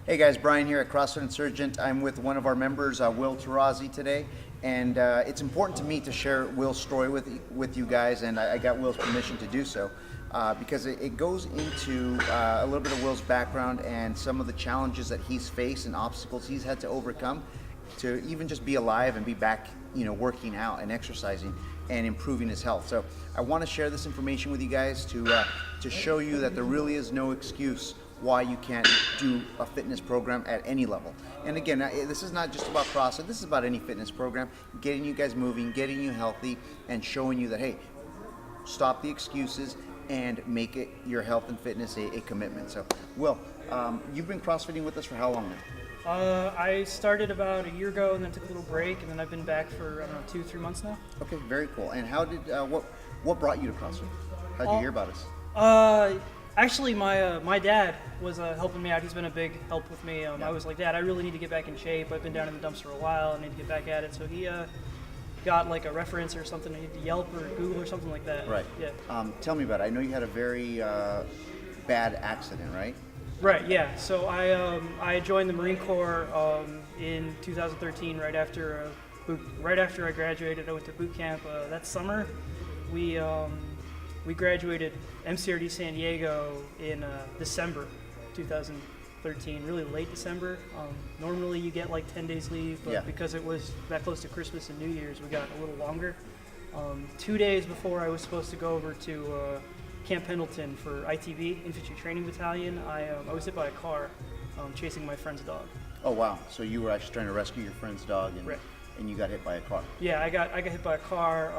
Hey guys, Brian here at CrossFit Insurgent. I'm with one of our members, Will Tarazi, today, and it's important to me to share Will's story with you guys, and I got Will's permission to do so because it goes into a little bit of Will's background and some of the challenges that he's faced and obstacles he's had to overcome to even just be alive and be back, working out and exercising and improving his health. So I want to share this information with you guys to show you that there really is no excuse why you can't do a fitness program at any level. And again, this is not just about CrossFit, this is about any fitness program, getting you guys moving, getting you healthy, and showing you that, hey, stop the excuses and make it your health and fitness a commitment. So, Will, you've been CrossFitting with us for how long now? I started about a year ago and then took a little break, and then I've been back for, 2-3 months now. Okay, very cool. And how did, what brought you to CrossFit? How did you hear about us? Actually, my dad was helping me out. He's been a big help with me. I was like, Dad, I really need to get back in shape. I've been down in the dumps for a while. I need to get back at it. So he got like a reference or something, Yelp or Google or something like that. Right. Yeah. Tell me about it. I know you had a very bad accident, right? Right. Yeah. So I joined the Marine Corps in 2013, right after I graduated. I went to boot camp that summer. We graduated MCRD San Diego in December 2013, really late December. Normally you get like 10 days leave, but because it was that close to Christmas and New Year's, we got a little longer. 2 days before I was supposed to go over to Camp Pendleton for ITB, Infantry Training Battalion, I was hit by a car chasing my friend's dog. Oh wow, so you were actually trying to rescue your friend's dog and, right. and you got hit by a car. Yeah, I got hit by a car.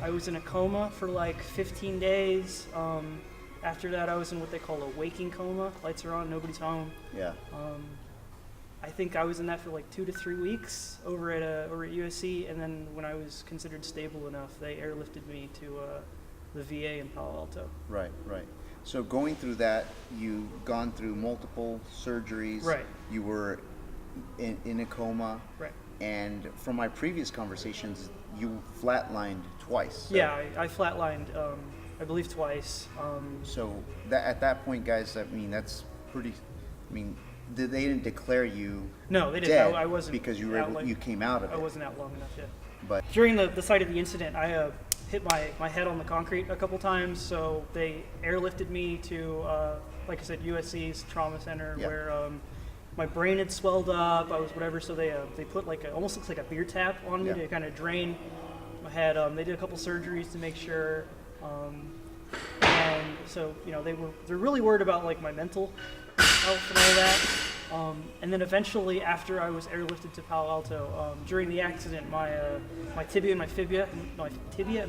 I was in a coma for like 15 days. After that, I was in what they call a waking coma. Lights are on, nobody's home. Yeah. I think I was in that for like 2 to 3 weeks over at USC, and then when I was considered stable enough, they airlifted me to the VA in Palo Alto. Right. So going through that, you've gone through multiple surgeries. Right. You were in a coma. Right. And from my previous conversations, you flatlined twice. So. Yeah, I flatlined, I believe twice. So at that point, guys, I mean, that's pretty. I mean, they didn't declare you. No, they didn't. Dead I wasn't because you were you came out of it. I wasn't out long enough yet. But during the site of the incident, I hit my head on the concrete a couple times. So they airlifted me to, like I said, USC's trauma center where. My brain had swelled up. I was whatever, so they put like almost looks like a beer tap on me to kind of drain my head. They did a couple surgeries to make sure, and so they're really worried about like my mental health and all that. And then eventually, after I was airlifted to Palo Alto, during the accident, my tibia and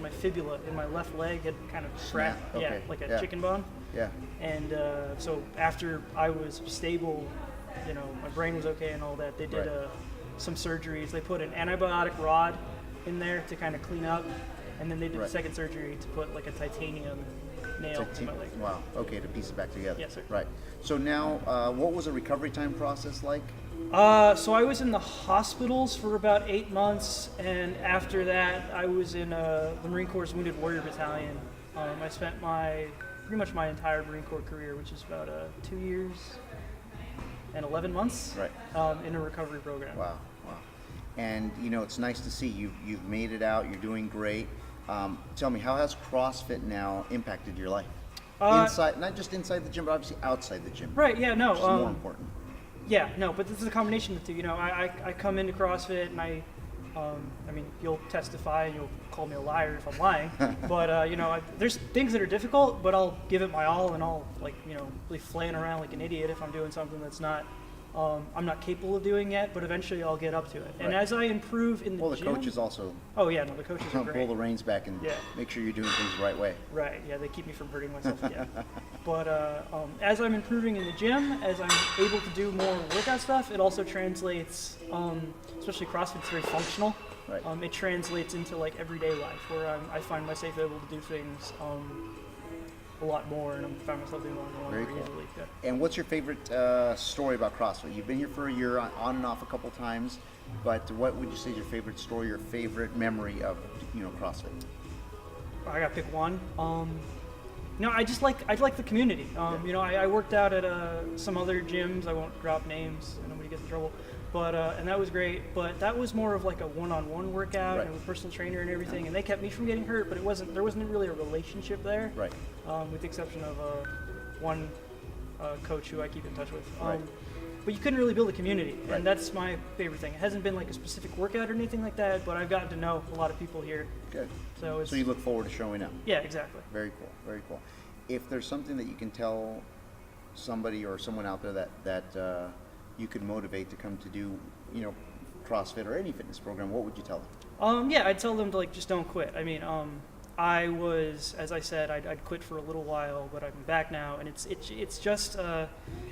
my fibula in my left leg had kind of cracked, like a chicken bone. Yeah. And so after I was stable. My brain was okay and all that. They did some surgeries. They put an antibiotic rod in there to kind of clean up, and then they did the second surgery to put like a titanium nail in my leg. Wow. Okay, to piece it back together. Yes, sir. Right. So now, what was the recovery time process like? So I was in the hospitals for about 8 months, and after that, I was in the Marine Corps Wounded Warrior Battalion. I spent pretty much my entire Marine Corps career, which is about 2 years. And 11 months in a recovery program. Wow. And it's nice to see you've made it out. You're doing great. Tell me, how has CrossFit now impacted your life? Inside, not just inside the gym, but obviously outside the gym. Right. Yeah. No. Which is more important. Yeah. No. But this is a combination of the two. I come into CrossFit and I mean, you'll testify and you'll call me a liar if I'm lying. But there's things that are difficult, but I'll give it my all, and I'll really flaying around like an idiot if I'm doing something that's not I'm not capable of doing yet. But eventually I'll get up to it. And as I improve in the gym, coaches also. Oh yeah, no, the coaches are great. Pull the reins back and make sure you're doing things the right way. Right. Yeah, they keep me from hurting myself. Yeah. But as I'm improving in the gym, as I'm able to do more workout stuff, it also translates. Especially CrossFit's very functional. Right. It translates into like everyday life where I find myself able to do things a lot more, and I find myself doing a lot more easily. Yeah. And what's your favorite story about CrossFit? You've been here for a year, on and off a couple times, but what would you say is your favorite story, your favorite memory of CrossFit? I gotta pick one. I like the community. I worked out at some other gyms. I won't drop names, so nobody gets in trouble. But and that was great. But that was more of like a one-on-one workout Right. and with personal trainer and everything. And they kept me from getting hurt, but there wasn't really a relationship there. Right. With the exception of one coach who I keep in touch with. Right. But you couldn't really build a community, Right. and that's my favorite thing. It hasn't been like a specific workout or anything like that, but I've gotten to know a lot of people here. Good. So it's So you look forward to showing up. yeah, exactly. Very cool. Very cool. If there's something that you can tell somebody or someone out there that you could motivate to come to do, CrossFit or any fitness program, what would you tell them? Yeah, I'd tell them to just don't quit. I mean, I was, as I said, I'd quit for a little while, but I'm back now, and it's just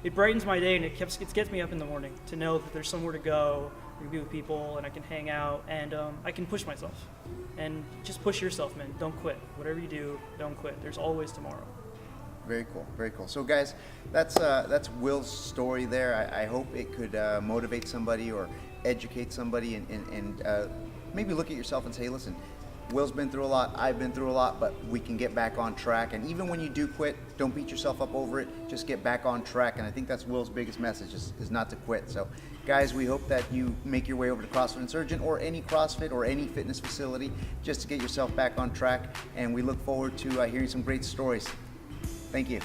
it brightens my day, and it gets me up in the morning to know that there's somewhere to go, I can be with people, and I can hang out, and I can push myself, and just push yourself, man. Don't quit. Whatever you do, don't quit. There's always tomorrow. Very cool, very cool. So guys, that's Will's story there. I hope it could motivate somebody or educate somebody and maybe look at yourself and say, listen, Will's been through a lot, I've been through a lot, but we can get back on track. And even when you do quit, don't beat yourself up over it, just get back on track. And I think that's Will's biggest message is not to quit. So guys, we hope that you make your way over to CrossFit Insurgent or any CrossFit or any fitness facility just to get yourself back on track. And we look forward to hearing some great stories. Thank you.